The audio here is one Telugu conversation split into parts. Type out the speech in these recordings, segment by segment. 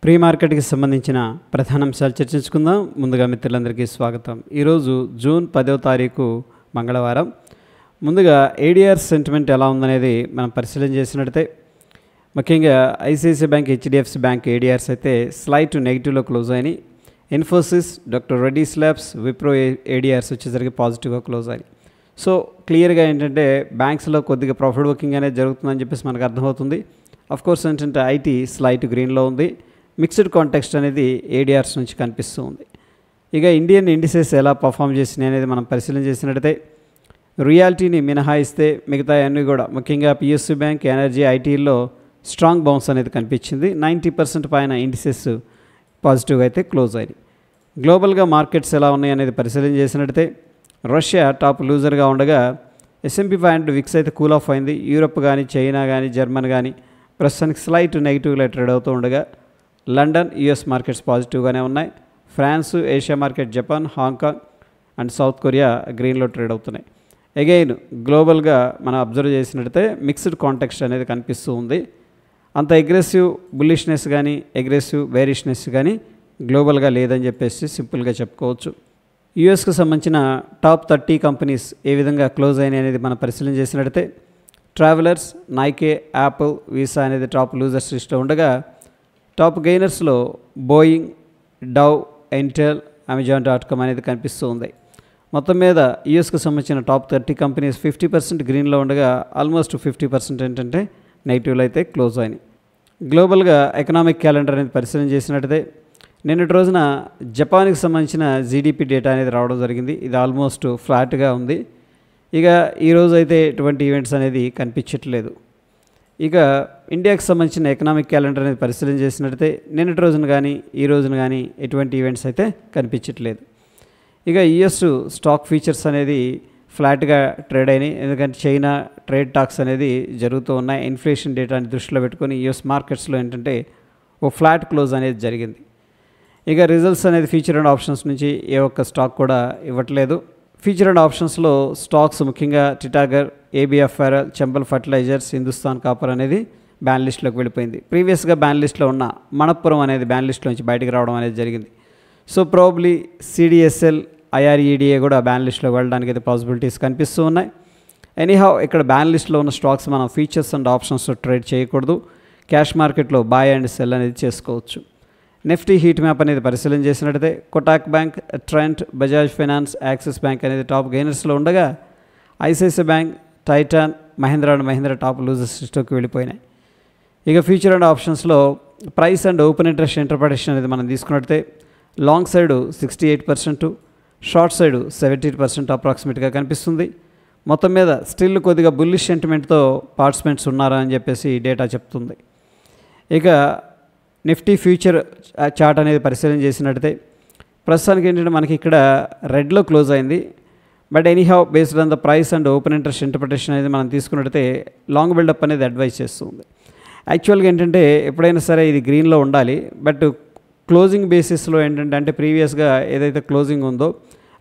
ప్రీ మార్కెట్కి సంబంధించిన ప్రధాన అంశాలు చర్చించుకుందాం. ముందుగా మిత్రులందరికీ స్వాగతం. ఈరోజు జూన్ 10వ తారీఖు మంగళవారం. ముందుగా ఏడీఆర్ సెంటిమెంట్ ఎలా ఉందనేది మనం పరిశీలన చేసినట్లయితే ముఖ్యంగా ICICI bank, HDFC bank ADRs అయితే స్లైట్ నెగిటివ్లో క్లోజ్ అయినాయి. Infosys, doctor Reddy's labs, Wipro ADRs వచ్చేసరికి పాజిటివ్గా క్లోజ్ అయినాయి. సో క్లియర్గా ఏంటంటే బ్యాంక్స్లో కొద్దిగా ప్రాఫిట్ బుకింగ్ అనేది జరుగుతుందని చెప్పేసి మనకు అర్థమవుతుంది. అఫ్కోర్స్ ఏంటంటే ఐటీ స్లైట్ గ్రీన్లో ఉంది. మిక్స్డ్ కాంటెక్స్ట్ అనేది ఏడీఆర్స్ నుంచి కనిపిస్తూ ఉంది. ఇక ఇండియన్ ఇండిసెస్ ఎలా పర్ఫామ్ చేసినాయి అనేది మనం పరిశీలన చేసినట్టయితే రియాలిటీని మినహాయిస్తే మిగతా అన్నీ కూడా ముఖ్యంగా పిఎస్యు బ్యాంక్, ఎనర్జీ, ఐటీల్లో స్ట్రాంగ్ బౌన్స్ అనేది కనిపించింది. 90% పైన ఇండిసెస్ పాజిటివ్గా అయితే క్లోజ్ అయ్యాయి. గ్లోబల్గా మార్కెట్స్ ఎలా ఉన్నాయి అనేది పరిశీలన చేసినట్టయితే రష్యా టాప్ లూజర్గా ఉండగా S&P 500 విక్స్ అయితే కూల్ ఆఫ్ అయింది. యూరప్ కానీ, చైనా కానీ, జర్మన్ కానీ ప్రస్తుతానికి స్లైట్ నెగిటివ్గా ట్రేడ్ అవుతూ ఉండగా లండన్, యుఎస్ మార్కెట్స్ పాజిటివ్గానే ఉన్నాయి. France, Asia market, Japan, Hong Kong and South Korea గ్రీన్లో ట్రేడ్ అవుతున్నాయి. అగైన్ గ్లోబల్గా మనం అబ్జర్వ్ చేసినట్టయితే మిక్స్డ్ కాంటెక్స్ట్ అనేది కనిపిస్తూ ఉంది. అంత అగ్రెసివ్ బుల్లిష్నెస్ కానీ అగ్రెసివ్ బేరిష్నెస్ కానీ గ్లోబల్గా లేదని చెప్పేసి సింపుల్గా చెప్పుకోవచ్చు. యూఎస్కి సంబంధించిన టాప్ 30 కంపెనీస్ ఏ విధంగా క్లోజ్ అయినాయి అనేది మనం పరిశీలన చేసినట్టయితే ట్రావెలర్స్, నైకే, యాపిల్, వీసా అనేది టాప్ లూజర్స్ లిస్ట్లో ఉండగా టాప్ గెయినర్స్లో బోయింగ్, డవ్, ఇంటెల్, Amazon.com అనేది కనిపిస్తూ ఉంది. మొత్తం మీద యూఎస్కి సంబంధించిన టాప్ 30 కంపెనీస్ 50% గ్రీన్లో ఉండగా ఆల్మోస్ట్ 50% ఏంటంటే నెగిటివ్లో అయితే క్లోజ్ అయినాయి. గ్లోబల్గా ఎకనామిక్ క్యాలెండర్ అనేది పరిశీలన చేసినట్టయితే నిన్నటి రోజున జపాన్కి సంబంధించిన జీడిపి డేటా అనేది రావడం జరిగింది. ఇది ఆల్మోస్ట్ ఫ్లాట్గా ఉంది. ఇక ఈరోజు అయితే ఎటువంటి ఈవెంట్స్ అనేది కనిపించట్లేదు. ఇక ఇండియాకి సంబంధించిన ఎకనామిక్ క్యాలెండర్ అనేది పరిశీలన చేసినట్టయితే నిన్నటి రోజున కానీ ఈ రోజున కానీ ఎటువంటి ఈవెంట్స్ అయితే కనిపించట్లేదు. ఇక యుఎస్ స్టాక్ ఫీచర్స్ అనేది ఫ్లాట్గా ట్రేడ్ అయినాయి. ఎందుకంటే చైనా ట్రేడ్ టాక్స్ అనేది జరుగుతూ ఉన్నాయి. ఇన్ఫ్లేషన్ డేటాని దృష్టిలో పెట్టుకొని యుఎస్ మార్కెట్స్లో ఏంటంటే ఓ ఫ్లాట్ క్లోజ్ అనేది జరిగింది. ఇక రిజల్ట్స్ అనేది ఫ్యూచర్ అండ్ ఆప్షన్స్ నుంచి ఏ ఒక్క స్టాక్ కూడా ఇవ్వట్లేదు. ఫ్యూచర్ అండ్ ఆప్షన్స్లో స్టాక్స్ ముఖ్యంగా టిటాగర్, ఏబిఎఫ్ ఫెరల్, చంబల్ ఫర్టిలైజర్స్, హిందుస్థాన్ కాపర్ అనేది బ్యాన్ లిస్ట్లోకి వెళ్ళిపోయింది. ప్రీవియస్గా బ్యాన్ లిస్ట్లో ఉన్న మణప్పురం అనేది బ్యాన్ లిస్ట్లో నుంచి బయటకు రావడం అనేది జరిగింది. సో ప్రాబబ్లీ సిడిఎస్ఎల్, ఐఆర్ఈడిఏ కూడా బ్యాన్ లిస్ట్లోకి వెళ్ళడానికి అయితే పాసిబిలిటీస్ కనిపిస్తూ ఉన్నాయి. ఎనీహౌ ఇక్కడ బ్యాన్ లిస్ట్లో ఉన్న స్టాక్స్ మనం ఫీచర్స్ అండ్ ఆప్షన్స్లో ట్రేడ్ చేయకూడదు. క్యాష్ మార్కెట్లో బై అండ్ సెల్ అనేది చేసుకోవచ్చు. నిఫ్టీ హీట్ మ్యాప్ అనేది పరిశీలన చేసినట్టయితే Kotak bank, Trent, Bajaj finance, Axis bank అనేది టాప్ గెయినర్స్లో ఉండగా ICICI bank, Titan, Mahindra and Mahindra top losers లిస్ట్లోకి వెళ్ళిపోయినాయి. ఇక ఫ్యూచర్ అండ్ ఆప్షన్స్లో price and open interest interpretation అనేది మనం తీసుకున్నట్టయితే లాంగ్ సైడ్ 68%, షార్ట్ సైడ్ 70% అప్రాక్సిమేట్గా కనిపిస్తుంది. మొత్తం మీద స్టిల్ కొద్దిగా బుల్లిష్ సెంటిమెంట్తో పార్టిసిపెంట్స్ ఉన్నారా అని చెప్పేసి డేటా చెప్తుంది. ఇక నిఫ్టీ ఫ్యూచర్ చార్ట్ అనేది పరిశీలన చేసినట్టయితే ప్రస్తుతానికి ఏంటంటే మనకి ఇక్కడ రెడ్లో క్లోజ్ అయింది. But anyhow based on the price and open interest interpretation అనేది మనం తీసుకున్నట్టయితే లాంగ్ బిల్డప్ అనేది అడ్వైజ్ చేస్తుంది. యాక్చువల్గా ఏంటంటే ఎప్పుడైనా సరే ఇది గ్రీన్లో ఉండాలి. బట్ క్లోజింగ్ బేసిస్లో ఏంటంటే అంటే ప్రీవియస్గా ఏదైతే క్లోజింగ్ ఉందో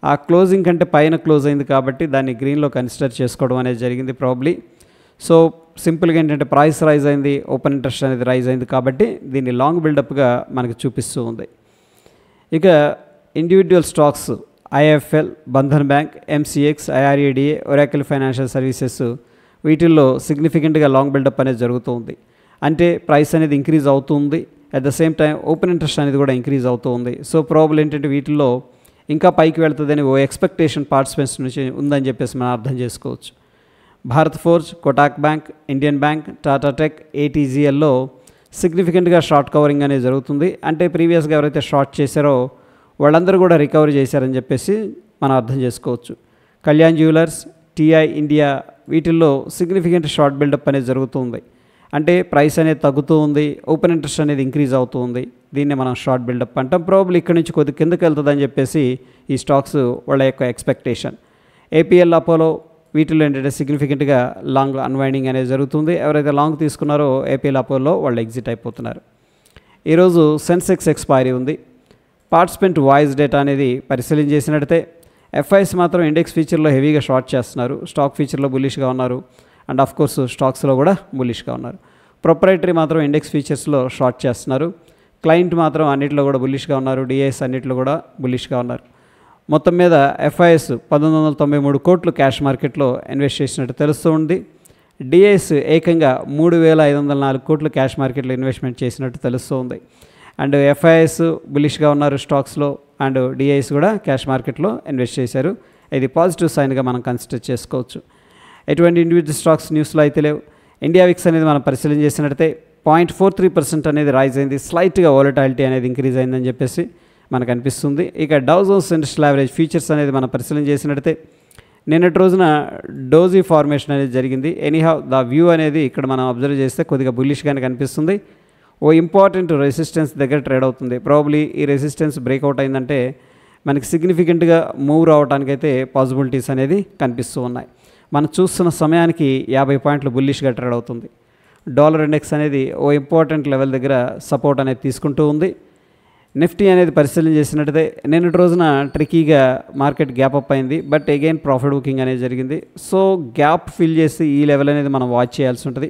ఆ క్లోజింగ్ కంటే పైన క్లోజ్ అయింది కాబట్టి దాన్ని గ్రీన్లో కన్సిడర్ చేసుకోవడం అనేది జరిగింది ప్రాబ్లీ. సో సింపుల్గా ఏంటంటే ప్రైస్ రైజ్ అయింది, ఓపెన్ ఇంట్రెస్ట్ అనేది రైజ్ అయింది కాబట్టి దీన్ని లాంగ్ బిల్డప్గా మనకు చూపిస్తూ ఉంది. ఇక individual stocks IFL, Bandhan bank, MCX, IREDA, Oracle financial services వీటిల్లో సిగ్నిఫికెంట్గా లాంగ్ బిల్డప్ అనేది జరుగుతూ ఉంది. అంటే ప్రైస్ అనేది ఇంక్రీజ్ అవుతుంది, at the same time open interest అనేది కూడా ఇంక్రీజ్ అవుతూ ఉంది. సో ప్రాబ్లం ఏంటంటే వీటిల్లో ఇంకా పైకి వెళ్తుందని ఓ ఎక్స్పెక్టేషన్ పార్టిసిపెంట్స్ నుంచి ఉందని చెప్పేసి మనం అర్థం చేసుకోవచ్చు. Bharat forge, Kotak bank, Indian bank, Tata tech, ఏటీజీఎల్లో సిగ్నిఫికెంట్గా షార్ట్ కవరింగ్ అనేది జరుగుతుంది. అంటే ప్రీవియస్గా ఎవరైతే షార్ట్ చేశారో వాళ్ళందరూ కూడా రికవరీ చేశారని చెప్పేసి మనం అర్థం చేసుకోవచ్చు. కళ్యాణ్ జ్యువెలర్స్, టీఐ ఇండియా వీటిల్లో సిగ్నిఫికెంట్ షార్ట్ బిల్డప్ అనేది జరుగుతుంది. అంటే ప్రైస్ అనేది తగ్గుతూ ఉంది, ఓపెన్ ఇంట్రెస్ట్ అనేది ఇంక్రీజ్ అవుతూ ఉంది. దీన్ని మనం షార్ట్ బిల్డప్ అంటాం. ప్రాబ్లీ ఇక్కడ నుంచి కొద్ది కిందకి వెళ్తుందని చెప్పేసి ఈ స్టాక్స్ వాళ్ళ యొక్క ఎక్స్పెక్టేషన్. ఏపీఎల్, అపోలో వీటిలో ఏంటంటే సిగ్నిఫికెంట్గా లాంగ్ అన్వైండింగ్ అనేది జరుగుతుంది. ఎవరైతే లాంగ్ తీసుకున్నారో ఏపీఎల్, అపోలో వాళ్ళు ఎగ్జిట్ అయిపోతున్నారు. ఈరోజు సెన్సెక్స్ ఎక్స్పైరీ ఉంది. పార్టిసిపెంట్ వాయిస్ డేటా అనేది పరిశీలన చేసినట్టయితే ఎఫ్ఐస్ మాత్రం ఇండెక్స్ ఫీచర్లో హెవీగా షార్ట్ చేస్తున్నారు, స్టాక్ ఫీచర్లో బుల్లిష్గా ఉన్నారు అండ్ ఆఫ్ కోర్స్ స్టాక్స్లో కూడా బుల్లిష్గా ఉన్నారు. ప్రొప్రైటరీ మాత్రం ఇండెక్స్ ఫీచర్స్లో షార్ట్ చేస్తున్నారు. క్లయింట్ మాత్రం అన్నింటిలో కూడా బుల్లిష్గా ఉన్నారు. డిఐఎస్ అన్నింటిలో కూడా బుల్లిష్గా ఉన్నారు. మొత్తం మీద ఎఫ్ఐఎస్ 1993 కోట్లు క్యాష్ మార్కెట్లో ఇన్వెస్ట్ చేసినట్టు తెలుస్తూ ఉంది. డిఐఎస్ ఏకంగా 3504 కోట్లు క్యాష్ మార్కెట్లో ఇన్వెస్ట్మెంట్ చేసినట్టు తెలుస్తూ ఉంది. అండ్ ఎఫ్ఐఎస్ బుల్లిష్గా ఉన్నారు స్టాక్స్లో, అండ్ డిఐఎస్ కూడా క్యాష్ మార్కెట్లో ఇన్వెస్ట్ చేశారు. ఇది పాజిటివ్ సైన్గా మనం కన్సిడర్ చేసుకోవచ్చు. ఎటువంటి ఇండివిజువల్ స్టాక్స్ న్యూస్లో అయితే లేవు. ఇండియా విక్స్ అనేది మనం పరిశీలన చేసినట్టయితే 0.43% అనేది రైజ్ అయింది. స్లైట్గా వాలటాలిటీ అనేది ఇంక్రీజ్ అయిందని చెప్పేసి మనకు అనిపిస్తుంది. ఇక Dow Jones industrial average futures అనేది మనం పరిశీలన చేసినట్టయితే నిన్నటి రోజున డోజీ ఫార్మేషన్ అనేది జరిగింది. ఎనీహౌ ద వ్యూ అనేది ఇక్కడ మనం అబ్జర్వ్ చేస్తే కొద్దిగా బుల్లిష్గానే కనిపిస్తుంది. ఓ ఇంపార్టెంట్ రెసిస్టెన్స్ దగ్గర ట్రేడ్ అవుతుంది. ప్రాబబ్లీ ఈ రెసిస్టెన్స్ బ్రేక్అవుట్ అయిందంటే మనకి సిగ్నిఫికెంట్గా మూవ్ రావడానికైతే పాసిబిలిటీస్ అనేది కనిపిస్తూ ఉన్నాయి. మనం చూస్తున్న సమయానికి 50 పాయింట్లు బుల్లిష్గా ట్రేడ్ అవుతుంది. డాలర్ ఇండెక్స్ అనేది ఓ ఇంపార్టెంట్ లెవెల్ దగ్గర సపోర్ట్ అనేది తీసుకుంటూ ఉంది. నిఫ్టీ అనేది పరిశీలన చేసినట్టయితే నిన్నటి రోజున ట్రికీగా మార్కెట్ గ్యాప్ అప్ అయింది. బట్ అగైన్ ప్రాఫిట్ బుకింగ్ అనేది జరిగింది. సో గ్యాప్ ఫిల్ చేసి ఈ లెవెల్ అనేది మనం వాచ్ చేయాల్సి ఉంటుంది.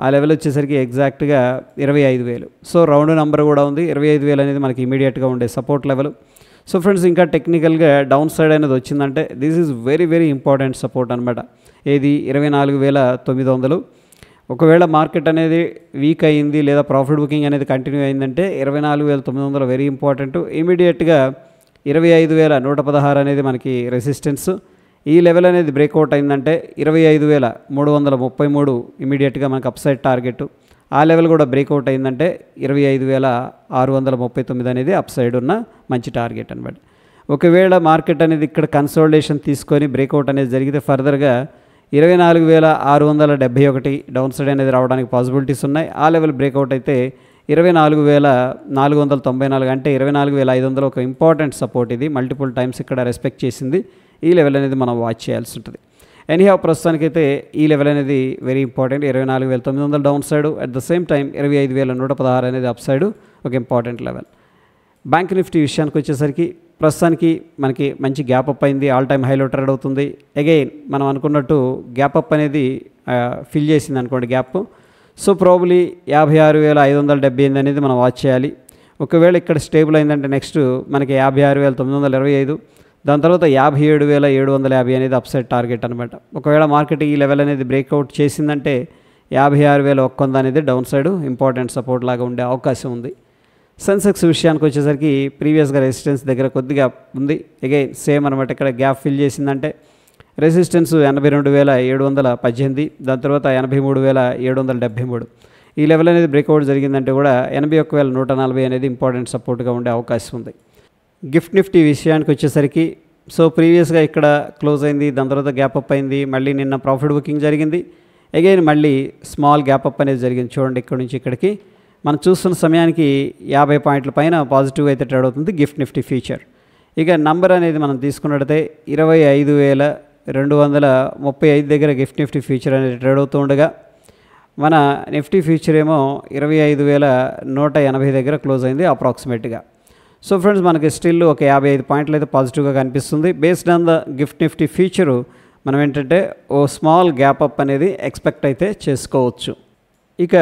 ఆ లెవెల్ వచ్చేసరికి ఎగ్జాక్ట్గా 25,000. సో రౌండ్ నెంబర్ కూడా ఉంది. 25,000 అనేది మనకి ఇమీడియట్గా ఉండే సపోర్ట్ లెవెల్. సో ఫ్రెండ్స్, ఇంకా టెక్నికల్గా డౌన్ సైడ్ అనేది వచ్చిందంటే this is very very important support అనమాట. ఏది 24,900. ఒకవేళ మార్కెట్ అనేది వీక్ అయ్యింది లేదా ప్రాఫిట్ బుకింగ్ అనేది కంటిన్యూ అయిందంటే 24,900 వెరీ ఇంపార్టెంట్. ఇమీడియట్గా 25,116 అనేది మనకి రెసిస్టెన్స్. ఈ లెవెల్ అనేది బ్రేక్అవుట్ అయిందంటే 25,333 ఇమీడియట్గా మనకు అప్సైడ్ టార్గెట్. ఆ లెవెల్ కూడా బ్రేక్అవుట్ అయిందంటే 25,639 అనేది అప్సైడ్ ఉన్న మంచి టార్గెట్ అనమాట. ఒకవేళ మార్కెట్ అనేది ఇక్కడ కన్సోలిడేషన్ తీసుకొని బ్రేక్అవుట్ అనేది జరిగితే ఫర్దర్గా 24,671 డౌన్ సైడ్ అనేది రావడానికి పాసిబిలిటీస్ ఉన్నాయి. ఆ లెవెల్ బ్రేక్అవుట్ అయితే 24,494 అంటే 24,500 ఒక ఇంపార్టెంట్ సపోర్ట్. ఇది మల్టిపుల్ టైమ్స్ ఇక్కడ రెస్పెక్ట్ చేసింది. ఈ లెవెల్ అనేది మనం వాచ్ చేయాల్సి ఉంటుంది. ఎనీహౌ ప్రస్తుతానికైతే ఈ లెవెల్ అనేది very important. 24,900 down side, at the same time 25,116 అనేది అప్ సైడ్ ఒక ఇంపార్టెంట్ లెవెల్. బ్యాంక్ నిఫ్టీ విషయానికి వచ్చేసరికి ప్రస్తుతానికి మనకి మంచి గ్యాప్ అప్ అయింది. ఆల్ టైమ్ హైలో ట్రేడ్ అవుతుంది. అగైన్ మనం అనుకున్నట్టు గ్యాప్ అప్ అనేది ఫిల్ చేసింది అనుకోండి గ్యాప్. సో ప్రాబబ్లీ 56,578 అనేది మనం వాచ్ చేయాలి. ఒకవేళ ఇక్కడ స్టేబుల్ అయిందంటే నెక్స్ట్ మనకి 56,925, దాని తర్వాత 57,750 అనేది అప్సైడ్ టార్గెట్ అనమాట. ఒకవేళ మార్కెట్ ఈ లెవెల్ అనేది బ్రేక్అవుట్ చేసిందంటే 56,100 అనేది డౌన్ సైడ్ ఇంపార్టెంట్ సపోర్ట్ లాగా ఉండే అవకాశం ఉంది. సెన్సెక్స్ విషయానికి వచ్చేసరికి ప్రీవియస్గా రెసిస్టెన్స్ దగ్గర కొద్దిగా ఉంది. అగైన్ సేమ్ అనమాట. ఇక్కడ గ్యాప్ ఫిల్ చేసిందంటే రెసిస్టెన్స్ 82,718, దాని తర్వాత 83,773. ఈ లెవెల్ అనేది బ్రేక్అవుట్ జరిగిందంటే కూడా 81,140 అనేది ఇంపార్టెంట్ సపోర్ట్గా ఉండే అవకాశం ఉంది. గిఫ్ట్ నిఫ్టీ విషయానికి వచ్చేసరికి సో ప్రీవియస్గా ఇక్కడ క్లోజ్ అయింది, దాని తర్వాత గ్యాప్ అప్ అయింది, మళ్ళీ నిన్న ప్రాఫిట్ బుకింగ్ జరిగింది. అగైన్ మళ్ళీ స్మాల్ గ్యాప్ అప్ అనేది జరిగింది. చూడండి ఇక్కడ నుంచి ఇక్కడికి మనం చూస్తున్న సమయానికి 50 పాయింట్ల పైన పాజిటివ్ అయితే ట్రేడ్ అవుతుంది గిఫ్ట్ నిఫ్టీ ఫ్యూచర్. ఇక నంబర్ అనేది మనం తీసుకున్నట్టయితే 25,235 దగ్గర గిఫ్ట్ నిఫ్టీ ఫ్యూచర్ అనేది ట్రేడ్ అవుతూ ఉండగా మన నిఫ్టీ ఫ్యూచర్ ఏమో 25,180 దగ్గర క్లోజ్ అయింది అప్రాక్సిమేట్గా. సో ఫ్రెండ్స్, మనకి స్టిల్ ఒక 55 పాయింట్లు అయితే పాజిటివ్గా కనిపిస్తుంది. Based on the gift Nifty future మనం ఏంటంటే ఓ స్మాల్ గ్యాప్ అప్ అనేది ఎక్స్పెక్ట్ అయితే చేసుకోవచ్చు. ఇక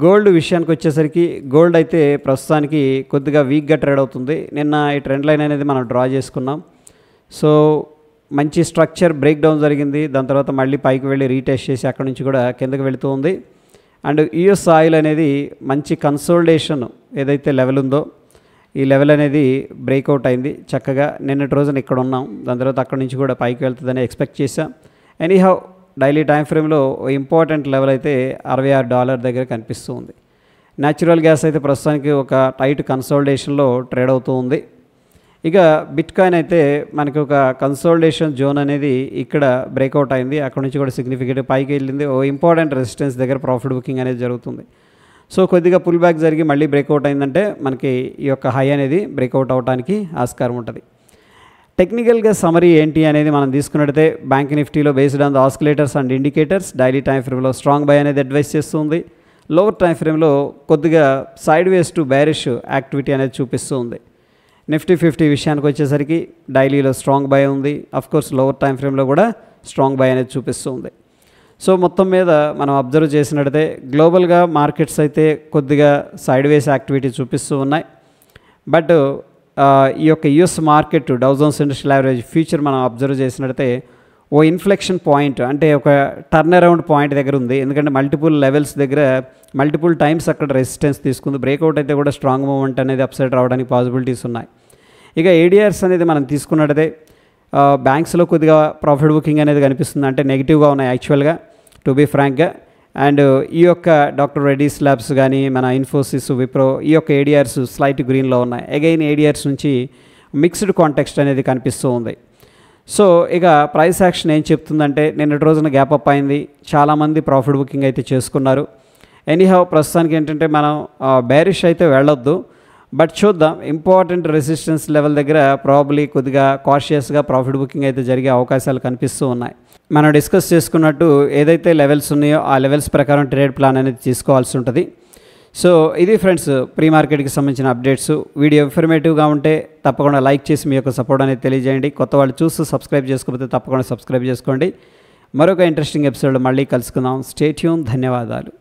గోల్డ్ విషయానికి వచ్చేసరికి గోల్డ్ అయితే ప్రస్తుతానికి కొద్దిగా వీక్గా ట్రేడ్ అవుతుంది. నిన్న ఈ ట్రెండ్ లైన్ అనేది మనం డ్రా చేసుకున్నాం. సో మంచి స్ట్రక్చర్ బ్రేక్ డౌన్ జరిగింది. దాని తర్వాత మళ్ళీ పైకి వెళ్ళి రీటెస్ట్ చేసి అక్కడ నుంచి కూడా కిందకి వెళుతూ ఉంది. అండ్ యుఎస్ ఆయిల్ అనేది మంచి కన్సోలిడేషన్ ఏదైతే లెవెల్ ఉందో ఈ లెవెల్ అనేది బ్రేక్అవుట్ అయింది చక్కగా. నిన్నటి రోజున ఇక్కడ ఉన్నాం, దాని తర్వాత అక్కడ నుంచి కూడా పైకి వెళ్తుందని ఎక్స్పెక్ట్ చేశాం. ఎనీహౌ డైలీ టైం ఫ్రేమ్లో ఇంపార్టెంట్ లెవెల్ అయితే $66 దగ్గర కనిపిస్తూ ఉంది. న్యాచురల్ గ్యాస్ అయితే ప్రస్తుతానికి ఒక టైట్ కన్సోలిడేషన్లో ట్రేడ్ అవుతూ ఉంది. ఇక బిట్ కాయిన్ అయితే మనకి ఒక కన్సోలిడేషన్ జోన్ అనేది ఇక్కడ బ్రేక్అవుట్ అయింది. అక్కడ నుంచి కూడా సిగ్నిఫికెంట్ పైకి వెళ్ళింది. ఓ ఇంపార్టెంట్ రెసిస్టెన్స్ దగ్గర ప్రాఫిట్ బుకింగ్ అనేది జరుగుతుంది. సో కొద్దిగా పుల్ బ్యాక్ జరిగి మళ్ళీ బ్రేక్అవుట్ అయిందంటే మనకి ఈ యొక్క హై అనేది బ్రేక్అవుట్ అవడానికి ఆస్కారం ఉంటుంది. టెక్నికల్గా సమరీ ఏంటి అనేది మనం తీసుకున్నట్టయితే బ్యాంక్ నిఫ్టీలో based on the oscillators and indicators daily time ఫ్రేమ్లో స్ట్రాంగ్ బై అనేది అడ్వైస్ చేస్తుంది. లోవర్ టైం ఫ్రేమ్లో కొద్దిగా side ways to bearish activity అనేది చూపిస్తూ ఉంది. నిఫ్టీ 50 విషయానికి వచ్చేసరికి డైలీలో స్ట్రాంగ్ బై ఉంది. అఫ్కోర్స్ లోవర్ టైం ఫ్రేమ్లో కూడా స్ట్రాంగ్ బై అనేది చూపిస్తూ ఉంది. సో మొత్తం మీద మనం అబ్జర్వ్ చేసినట్టయితే గ్లోబల్గా మార్కెట్స్ అయితే కొద్దిగా సైడ్ వేస్ యాక్టివిటీ చూపిస్తూ ఉన్నాయి. బట్ ఈ యొక్క US market Dow Jones industrial average future మనం అబ్జర్వ్ చేసినట్టయితే ఓ ఇన్ఫ్లెక్షన్ పాయింట్ అంటే ఒక టర్న్ అరౌండ్ పాయింట్ దగ్గర ఉంది. ఎందుకంటే మల్టిపుల్ లెవెల్స్ దగ్గర మల్టిపుల్ టైమ్స్ అక్కడ రెసిస్టెన్స్ తీసుకుంది. బ్రేక్అవుట్ అయితే కూడా స్ట్రాంగ్ మూవ్మెంట్ అనేది అప్ సైడ్ రావడానికి పాసిబిలిటీస్ ఉన్నాయి. ఇక ఏడిఆర్స్ అనేది మనం తీసుకున్నట్టయితే బ్యాంక్స్లో కొద్దిగా ప్రాఫిట్ బుకింగ్ అనేది కనిపిస్తుంది, అంటే నెగిటివ్గా ఉన్నాయి యాక్చువల్గా టు బీ ఫ్రాంక్గా. అండ్ ఈ యొక్క డాక్టర్ రెడ్డీస్ ల్యాబ్స్ కానీ మన ఇన్ఫోసిస్, విప్రో ఈ యొక్క ఏడిఆర్స్ స్లైట్ గ్రీన్లో ఉన్నాయి. అగైన్ ఏడిఆర్స్ నుంచి మిక్స్డ్ కాంటెక్స్ట్ అనేది కనిపిస్తూ ఉంది. సో ఇక ప్రైస్ యాక్షన్ ఏం చెప్తుందంటే నిన్నటి రోజున గ్యాప్ అప్ అయింది, చాలామంది ప్రాఫిట్ బుకింగ్ అయితే చేసుకున్నారు. ఎనీహౌ ప్రస్తుతానికి ఏంటంటే మనం బేరిష్ అయితే వెళ్ళొద్దు, బట్ చూద్దాం. ఇంపార్టెంట్ రెసిస్టెన్స్ లెవెల్ దగ్గర ప్రాబబ్లీ కొద్దిగా కాషియస్గా ప్రాఫిట్ బుకింగ్ అయితే జరిగే అవకాశాలు కనిపిస్తూ ఉన్నాయి. మనం డిస్కస్ చేసుకున్నట్టు ఏదైతే లెవెల్స్ ఉన్నాయో ఆ లెవెల్స్ ప్రకారం ట్రేడ్ ప్లాన్ అనేది తీసుకోవాల్సి ఉంటుంది. సో ఇది ఫ్రెండ్స్ ప్రీ మార్కెట్కి సంబంధించిన అప్డేట్స్. వీడియో ఇన్ఫర్మేటివ్గా ఉంటే తప్పకుండా లైక్ చేసి మీ యొక్క సపోర్ట్ అనేది తెలియజేయండి. కొత్త వాళ్ళు చూస్తూ సబ్స్క్రైబ్ చేసుకోకపోతే తప్పకుండా సబ్స్క్రైబ్ చేసుకోండి. మరొక ఇంట్రెస్టింగ్ ఎపిసోడ్ మళ్ళీ కలుసుకుందాం. Stay tune. ధన్యవాదాలు.